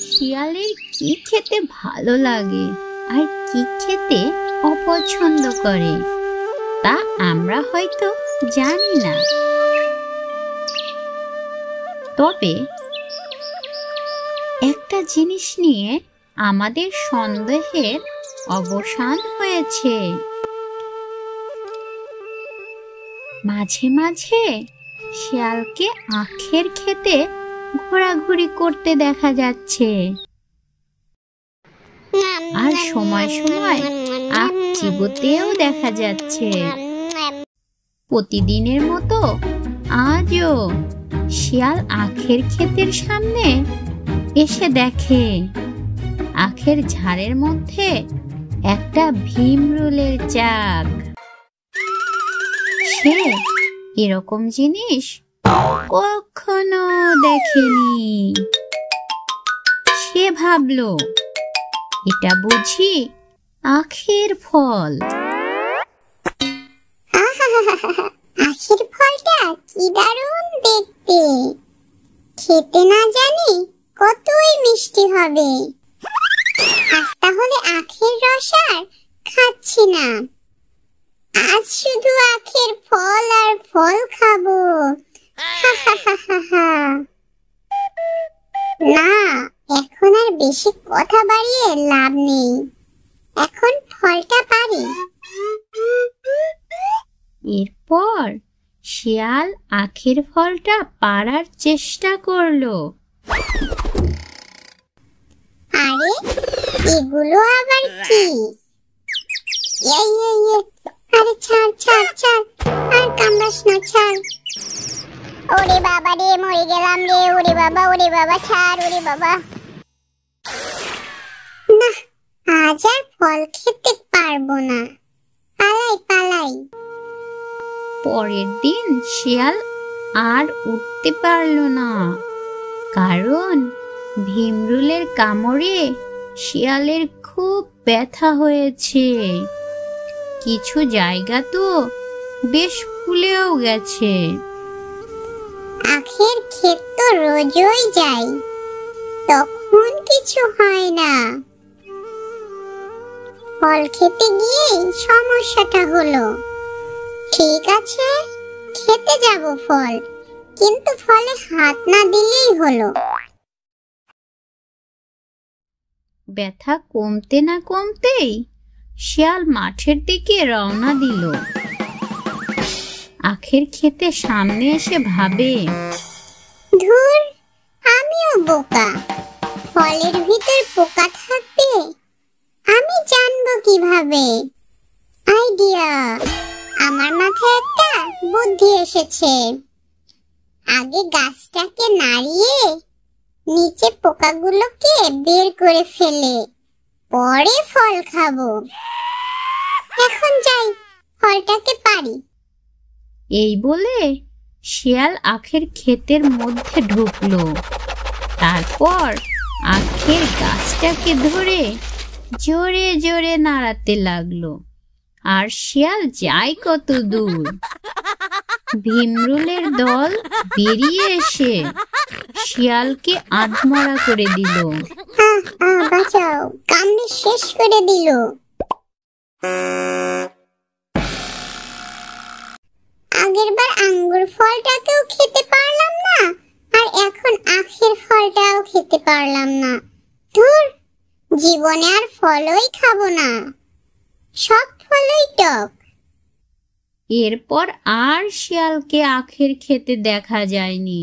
শিয়ালের কি খেতে ভালো লাগে আর কি খেতে অপছন্দ করে তা আমরা হয়তো জানি না, তবে একটা জিনিস নিয়ে আমাদের সন্দেহের অবসান হয়েছে। মাঝে মাঝে শিয়ালকে আখের খেতে ঘোরাঘুরি করতে দেখা যাচ্ছে, আর সময় সময় আখ চিবোতেও দেখা যাচ্ছে। প্রতিদিনের মতো আজও শিয়াল আখের ক্ষেতের সামনে এসে দেখে আখের ঝাড়ের মধ্যে একটা ভীমরুলের চাক। সে এরকম জিনিস কখনো দেখেনি। সে ভাবলো এটা বুঝি আখের ফল। আখের ফলটা কি দারুণ দেখতে, খেতে না জানি কতই মিষ্টি হবে। আজ তাহলে আখের রস আর খাচ্ছি না, আজ শুধু আখের ফল আর ফল খাবো। না, এখন আর বেশি কথা বাড়িয়ে লাভ নেই, এখন ফলটা পারি। এরপর শিয়াল আখের ফলটা পাড়ার চেষ্টা করলো। আরে এগুলো আবার কি? আরে ছাড় ছাড় ছাড়, আর কামড়াস না, ছাড়। ওরে বাবা রে, মরে গেলাম রে। ওরে বাবা ছাড়, ওরে বাবা। না, আজ আর ফল খেতে পারবো না, পালাই পালাই। পরের দিন শিয়াল আর উঠতে পারল না, কারণ ভীমরুলের কামড়ে শিয়ালের খুব ব্যথা হয়েছে। কিছু জায়গা তো বেশ ফুলেও গেছে। আখের ক্ষেত তো রোজই যাই, তখন কিছু হয় না। ফল খেতে গিয়ে সমস্যাটা হলো। ঠিক আছে, খেতে যাব ফল, কিন্তু ফলে হাত না দিলেই হলো। ব্যথা কমতে না কমতেই শিয়াল মাঠের দিকে রওনা দিল। আখের ক্ষেতের সামনে এসে ভাবে, ধুর, আমিও বোকা, ফলের ভিতর পোকা থাকবে আমি জানবো কিভাবে? আইডিয়া! আমার মাথায় একটা বুদ্ধি এসেছে। আগে গাছটাকে নাড়িয়ে নিচে পোকাগুলোকে বের করে ফেলে পরে ফল খাবো। এখন যাই, ফলটাকে পারি। এই বলে শিয়াল আখের ক্ষেতের মধ্যে ঢুকলো। তারপর আখের গাছটাকে ধরে জোরে জোরে নাড়াতে লাগলো। আর শিয়াল যায় কত দূর! ভীমরুলের দল বেরিয়ে এসে শিয়ালকে আধমরা করে দিল। বাঁচাও, কামড়ে শেষ করে দিল। আগেরবার আঙ্গুর ফলটাকেও খেতে পারলাম না, আর এখন আখের ফলটাও খেতে পারলাম না। ধুর, জীবনে আর ফলই খাবো না, সব ফলই টক। এরপর আর শিয়ালকে আখের খেতে দেখা যায়নি।